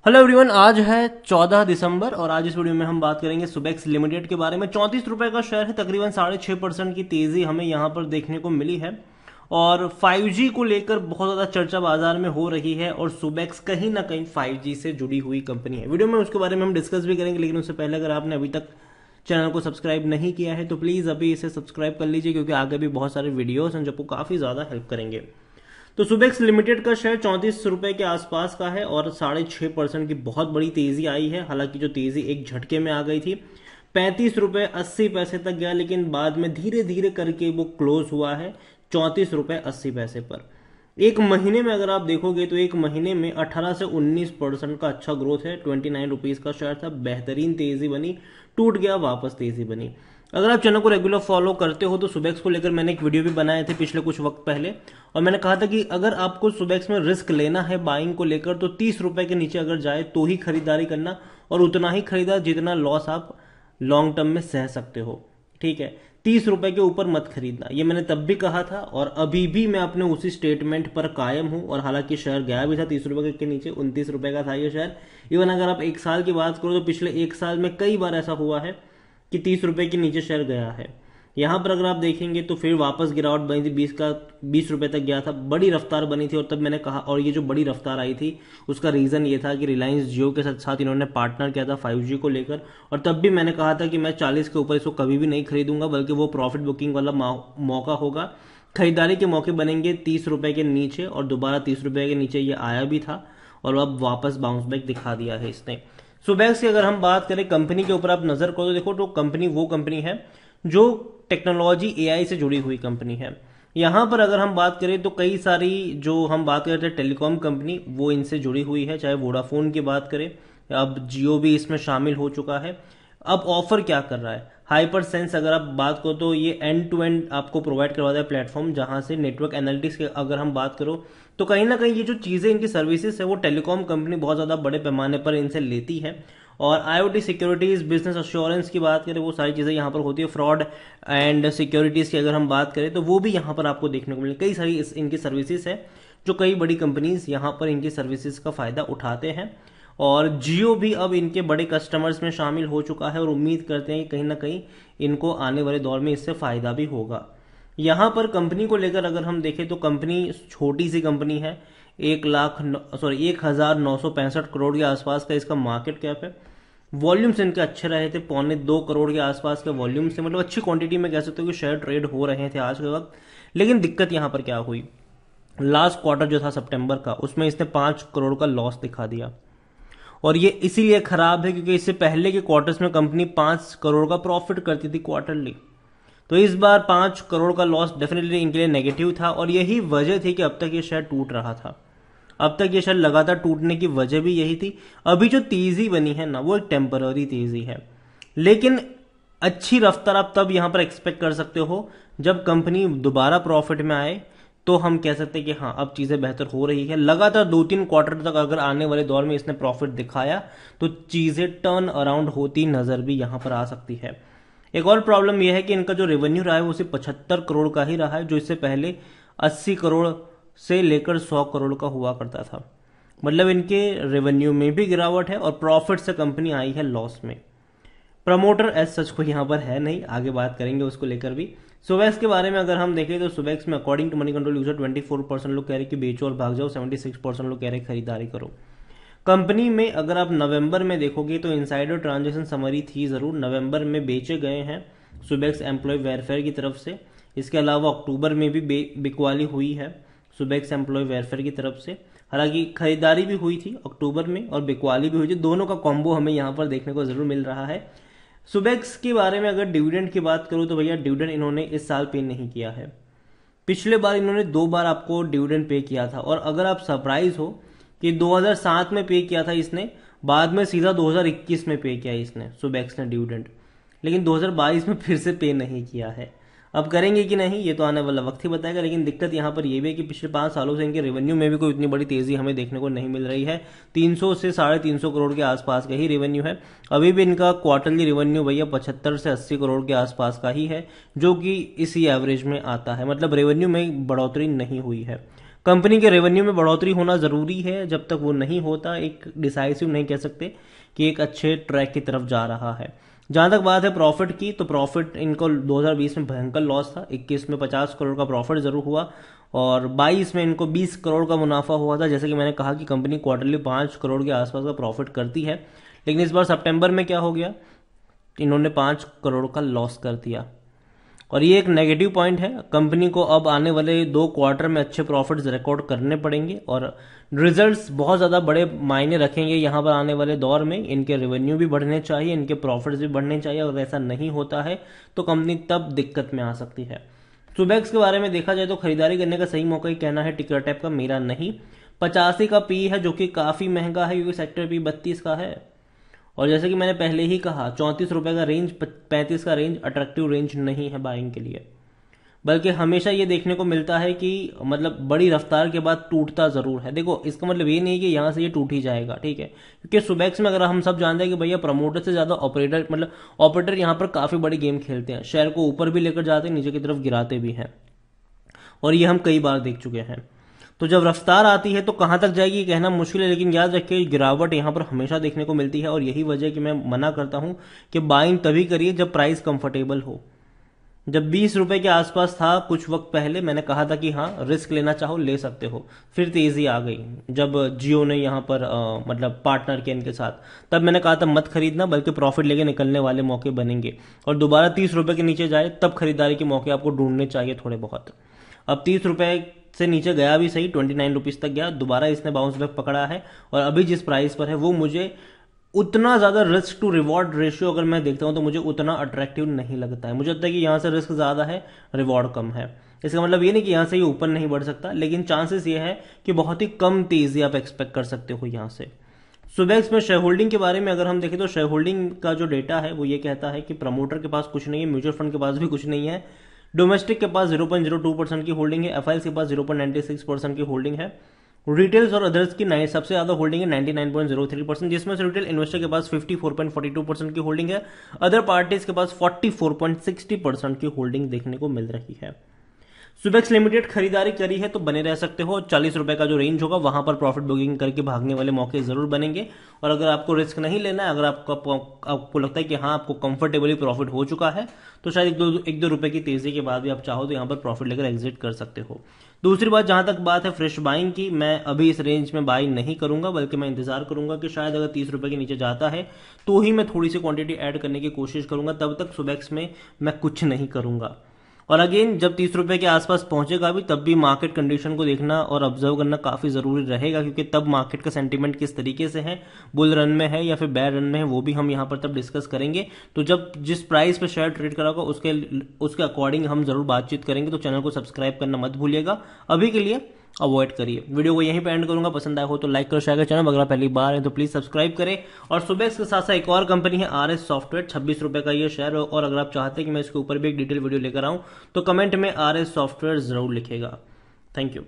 Hello everyone, आज है 14 दिसंबर और आज इस वीडियो में हम बात करेंगे सुबेक्स लिमिटेड के बारे में। 34 रुपए का शेयर है, तकरीबन 6.5% की तेजी हमें यहां पर देखने को मिली है और 5G को लेकर बहुत ज्यादा चर्चा बाजार में हो रही है और सुबेक्स कहीं ना कहीं 5G से जुड़ी हुई कंपनी है। वीडियो में उसके बारे में हम डिस्कस भी करेंगे, लेकिन उससे पहले अगर आपने अभी तक चैनल को सब्सक्राइब नहीं किया है तो प्लीज अभी इसे सब्सक्राइब कर लीजिए, क्योंकि आगे भी बहुत सारे वीडियोस हैं जो आपको काफी ज्यादा हेल्प करेंगे। तो सुबेक्स लिमिटेड का शेयर 34 रुपए के आसपास का है और 6.5% की बहुत बड़ी तेजी आई है। हालांकि जो तेजी एक झटके में आ गई थी, 35 रुपए 80 पैसे तक गया, लेकिन बाद में धीरे धीरे करके वो क्लोज हुआ है 34 रुपए 80 पैसे पर। एक महीने में अगर आप देखोगे तो एक महीने में 18 से 19% का अच्छा ग्रोथ है। 29 रुपीज का शेयर था, बेहतरीन तेजी बनी, टूट गया, वापस तेजी बनी। अगर आप चैनल को रेगुलर फॉलो करते हो तो सुबेक्स को लेकर मैंने एक वीडियो भी बनाए थे पिछले कुछ वक्त पहले, और मैंने कहा था कि अगर आपको सुबेक्स में रिस्क लेना है बाइंग को लेकर तो 30 रुपए के नीचे अगर जाए तो ही खरीदारी करना, और उतना ही खरीदा जितना लॉस आप लॉन्ग टर्म में सह सकते हो। ठीक है, 30 रुपए के ऊपर मत खरीदना, ये मैंने तब भी कहा था और अभी भी मैं अपने उसी स्टेटमेंट पर कायम हूं। और हालांकि शेयर गया भी था 30 रुपए के नीचे, 29 रुपए का था ये शेयर। इवन अगर आप एक साल की बात करो तो पिछले एक साल में कई बार ऐसा हुआ है कि 30 रुपए के नीचे शेयर गया है। यहां पर अगर आप देखेंगे तो फिर वापस गिरावट बनी थी, 20 रुपए तक गया था, बड़ी रफ्तार बनी थी। और तब मैंने कहा, और ये जो बड़ी रफ्तार आई थी उसका रीजन ये था कि रिलायंस जियो के साथ इन्होंने पार्टनर किया था 5G को लेकर। और तब भी मैंने कहा था कि मैं 40 के ऊपर इसको कभी भी नहीं खरीदूंगा, बल्कि वो प्रॉफिट बुकिंग वाला मौका होगा। खरीदारी के मौके बनेंगे 30 रुपए के नीचे, और दोबारा 30 रुपए के नीचे ये आया भी था और अब वापस बाउंस बैक दिखा दिया है इसने। सुबेक्स की अगर हम बात करें कंपनी के ऊपर आप नजर करो तो देखो, तो कंपनी वो कंपनी है जो टेक्नोलॉजी AI से जुड़ी हुई कंपनी है। यहां पर अगर हम बात करें तो कई सारी जो हम बात करते हैं टेलीकॉम कंपनी, वो इनसे जुड़ी हुई है, चाहे वोडाफोन की बात करें, अब जियो भी इसमें शामिल हो चुका है। अब ऑफर क्या कर रहा है, हाइपर सेंस अगर आप बात करो तो ये एंड टू एंड आपको प्रोवाइड करवाता है प्लेटफॉर्म, जहां से नेटवर्क एनालिटिक्स की अगर हम बात करो तो कहीं ना कहीं ये जो चीजें इनकी सर्विसेज है वो टेलीकॉम कंपनी बहुत ज्यादा बड़े पैमाने पर इनसे लेती है। और IoT सिक्योरिटीज, बिजनेस अश्योरेंस की बात करें, वो सारी चीजें यहाँ पर होती है। फ्रॉड एंड सिक्योरिटीज की अगर हम बात करें तो वो भी यहाँ पर आपको देखने को मिले। कई सारी इनकी सर्विसेज है जो कई बड़ी कंपनीज यहाँ पर इनकी सर्विसेज का फायदा उठाते हैं। और जियो भी अब इनके बड़े कस्टमर्स में शामिल हो चुका है और उम्मीद करते हैं कि कहीं ना कहीं इनको आने वाले दौर में इससे फायदा भी होगा। यहां पर कंपनी को लेकर अगर हम देखें तो कंपनी छोटी सी कंपनी है, 1,965 करोड़ के आसपास का इसका मार्केट कैप है। वॉल्यूम्स इनके अच्छे रहे थे, 1.25 करोड़ के आसपास के वॉल्यूम से, मतलब अच्छी क्वांटिटी में कह सकते हो कि शेयर ट्रेड हो रहे थे आज के वक्त। लेकिन दिक्कत यहां पर क्या हुई, लास्ट क्वार्टर जो था सितंबर का, उसमें इसने 5 करोड़ का लॉस दिखा दिया। और ये इसीलिए खराब है क्योंकि इससे पहले के क्वार्टर्स में कंपनी 5 करोड़ का प्रॉफिट करती थी क्वार्टरली। तो इस बार 5 करोड़ का लॉस डेफिनेटली इनके लिए नेगेटिव था और यही वजह थी कि अब तक ये शेयर टूट रहा था। अब तक ये शेयर लगातार टूटने की वजह भी यही थी। अभी जो तेजी बनी है ना, वो एक टेम्पररी तेजी है, लेकिन अच्छी रफ्तार आप तब यहां पर एक्सपेक्ट कर सकते हो जब कंपनी दोबारा प्रॉफिट में आए, तो हम कह सकते हैं कि हाँ अब चीजें बेहतर हो रही है। लगातार 2-3 क्वार्टर तक अगर आने वाले दौर में इसने प्रॉफिट दिखाया तो चीजें टर्न अराउंड होती नजर भी यहां पर आ सकती है। एक और प्रॉब्लम यह है कि इनका जो रेवेन्यू रहा है वो सिर्फ 75 करोड़ का ही रहा है, जो इससे पहले 80 करोड़ से लेकर 100 करोड़ का हुआ करता था। मतलब इनके रेवेन्यू में भी गिरावट है और प्रॉफिट से कंपनी आई है लॉस में। प्रमोटर एज सच को यहां पर है नहीं, आगे बात करेंगे उसको लेकर भी। सुबेक्स के बारे में अगर हम देखें तो सुबेक्स में according to Moneycontrol user 24% लोग कह रहे कि बेचो और भाग जाओ, 76% लोग कह रहे खरीदारी करो। कंपनी में अगर आप नवंबर में देखोगे तो इनसाइडर ट्रांजैक्शन समरी थी जरूर, नवंबर में बेचे गए हैं सुबेक्स एम्प्लॉय वेलफेयर की तरफ से। इसके अलावा अक्टूबर में भी बिकवाली हुई है सुबेक्स एम्प्लॉय वेलफेयर की तरफ से। हालांकि खरीदारी भी हुई थी अक्टूबर में और बिकवाली भी हुई थी, दोनों का कॉम्बो हमें यहां पर देखने को जरूर मिल रहा है। सुबेक्स के बारे में अगर डिविडेंड की बात करूं तो भैया डिविडेंड इन्होंने इस साल पे नहीं किया है। पिछले बार इन्होंने 2 बार आपको डिविडेंड पे किया था, और अगर आप सरप्राइज हो कि 2007 में पे किया था इसने, बाद में सीधा 2021 में पे किया इसने सुबेक्स ने डिविडेंड, लेकिन 2022 में फिर से पे नहीं किया है। अब करेंगे कि नहीं ये तो आने वाला वक्त ही बताएगा, लेकिन दिक्कत यहां पर यह भी है कि पिछले 5 सालों से इनके रेवेन्यू में भी कोई इतनी बड़ी तेजी हमें देखने को नहीं मिल रही है। 300 से 350 करोड़ के आसपास का ही रेवेन्यू है। अभी भी इनका क्वार्टरली रेवेन्यू भैया 75 से 80 करोड़ के आसपास का ही है, जो कि इसी एवरेज में आता है, मतलब रेवेन्यू में बढ़ोतरी नहीं हुई है। कंपनी के रेवेन्यू में बढ़ोतरी होना ज़रूरी है, जब तक वो नहीं होता एक डिसाइसिव नहीं कह सकते कि एक अच्छे ट्रैक की तरफ जा रहा है। जहां तक बात है प्रॉफिट की, तो प्रॉफिट इनको 2020 में भयंकर लॉस था, 21 में 50 करोड़ का प्रॉफिट जरूर हुआ और 22 में इनको 20 करोड़ का मुनाफा हुआ था। जैसे कि मैंने कहा कि कंपनी क्वार्टरली 5 करोड़ के आसपास का प्रॉफिट करती है, लेकिन इस बार सितंबर में क्या हो गया, इन्होंने 5 करोड़ का लॉस कर दिया और ये एक नेगेटिव पॉइंट है। कंपनी को अब आने वाले 2 क्वार्टर में अच्छे प्रॉफिट्स रिकॉर्ड करने पड़ेंगे और रिजल्ट्स बहुत ज़्यादा बड़े मायने रखेंगे यहाँ पर आने वाले दौर में। इनके रेवेन्यू भी बढ़ने चाहिए, इनके प्रॉफिट्स भी बढ़ने चाहिए, अगर ऐसा नहीं होता है तो कंपनी तब दिक्कत में आ सकती है। सुबेक्स के बारे में देखा जाए तो खरीदारी करने का सही मौका ही कहना है टिकर टैप का, मेरा नहीं। 85 का पी है जो कि काफ़ी महंगा है क्योंकि सेक्टर पी 32 का है और जैसे कि मैंने पहले ही कहा 34 रुपए का रेंज 35 का रेंज अट्रैक्टिव रेंज नहीं है बाइंग के लिए, बल्कि हमेशा ये देखने को मिलता है कि मतलब बड़ी रफ्तार के बाद टूटता जरूर है। देखो इसका मतलब ये नहीं कि यहां से ये टूट ही जाएगा, ठीक है, क्योंकि सुबेक्स में अगर हम सब जानते हैं कि भैया प्रमोटर से ज्यादा ऑपरेटर मतलब ऑपरेटर यहां पर काफी बड़ी गेम खेलते हैं, शेयर को ऊपर भी लेकर जाते हैं, नीचे की तरफ गिराते भी हैं और ये हम कई बार देख चुके हैं। तो जब रफ्तार आती है तो कहां तक जाएगी कहना मुश्किल है, लेकिन याद रखिए गिरावट यहां पर हमेशा देखने को मिलती है और यही वजह कि मैं मना करता हूं कि बाइंग तभी करिए जब प्राइस कंफर्टेबल हो। जब 20 रुपए के आसपास था कुछ वक्त पहले, मैंने कहा था कि हाँ रिस्क लेना चाहो ले सकते हो, फिर तेजी आ गई जब जियो ने यहाँ पर मतलब पार्टनर किया इनके साथ, तब मैंने कहा था मत खरीदना बल्कि प्रॉफिट लेके निकलने वाले मौके बनेंगे और दोबारा 30 रुपए के नीचे जाए तब खरीदारी के मौके आपको ढूंढने चाहिए थोड़े बहुत। अब 30 रुपए से नीचे गया भी सही, 29 रुपीज तक गया, दोबारा इसने बाउंस बैक पकड़ा है और अभी जिस प्राइस पर है वो मुझे उतना ज्यादा रिस्क टू रिवॉर्ड रेशियो अगर मैं देखता हूं तो मुझे उतना अट्रैक्टिव नहीं लगता है। मुझे लगता है कि यहां से रिस्क ज्यादा है, रिवॉर्ड कम है। इसका मतलब ये नहीं कि यहां से ये ऊपर नहीं बढ़ सकता, लेकिन चांसेस ये है कि बहुत ही कम तेजी आप एक्सपेक्ट कर सकते हो यहां से। सुबेक्स में शेयर होल्डिंग के बारे में अगर हम देखें तो शेयर होल्डिंग का जो डेटा है वो ये कहता है कि प्रमोटर के पास कुछ नहीं है, म्यूचुअल फंड के पास भी कुछ नहीं है, डोमेस्टिक के पास 0.02% की होल्डिंग है, एफआईएल के पास 0.96% की होल्डिंग है, रिटेल्स और अदर्स की सबसे ज्यादा होल्डिंग है 99.03%, जिसमें से रिटेल इन्वेस्टर के पास 54.42% की होल्डिंग है, अदर पार्टीज के पास 44.60% की होल्डिंग देखने को मिल रही है। सुबेक्स लिमिटेड खरीदारी करी है तो बने रह सकते हो, 40 रुपए का जो रेंज होगा वहां पर प्रॉफिट बुकिंग करके भागने वाले मौके जरूर बनेंगे। और अगर आपको रिस्क नहीं लेना है, अगर आपको लगता है कि हाँ आपको कंफर्टेबली प्रॉफिट हो चुका है, तो शायद एक दो रुपए की तेजी के बाद भी आप चाहो तो यहां पर प्रॉफिट लेकर एग्जिट कर सकते हो। दूसरी बात, जहां तक बात है फ्रेश बाइंग की, मैं अभी इस रेंज में बाइंग नहीं करूंगा, बल्कि मैं इंतजार करूंगा कि शायद अगर 30 रुपए के नीचे जाता है तो ही मैं थोड़ी सी क्वांटिटी ऐड करने की कोशिश करूंगा, तब तक सुबेक्स में मैं कुछ नहीं करूंगा। और अगेन जब 30 रुपए के आसपास पहुंचेगा भी तब भी मार्केट कंडीशन को देखना और ऑब्जर्व करना काफी जरूरी रहेगा, क्योंकि तब मार्केट का सेंटीमेंट किस तरीके से है, बुल रन में है या फिर बैड रन में है, वो भी हम यहां पर तब डिस्कस करेंगे। तो जब जिस प्राइस पे शेयर ट्रेड करा होगा उसके अकॉर्डिंग हम जरूर बातचीत करेंगे। तो चैनल को सब्सक्राइब करना मत भूलिएगा, अभी के लिए अवॉइड करिए। वीडियो को यहीं पे एंड करूंगा, पसंद आया हो तो लाइक करो, शेयर करो, चैनल अगर पहली बार है तो प्लीज सब्सक्राइब करें। और सुबेक्स के साथ साथ एक और कंपनी है आरएस सॉफ्टवेयर, 26 रुपए का ये शेयर, और अगर आप चाहते हैं कि मैं इसके ऊपर भी एक डिटेल वीडियो लेकर आऊं तो कमेंट में आरएस सॉफ्टवेयर जरूर लिखेगा। Thank you.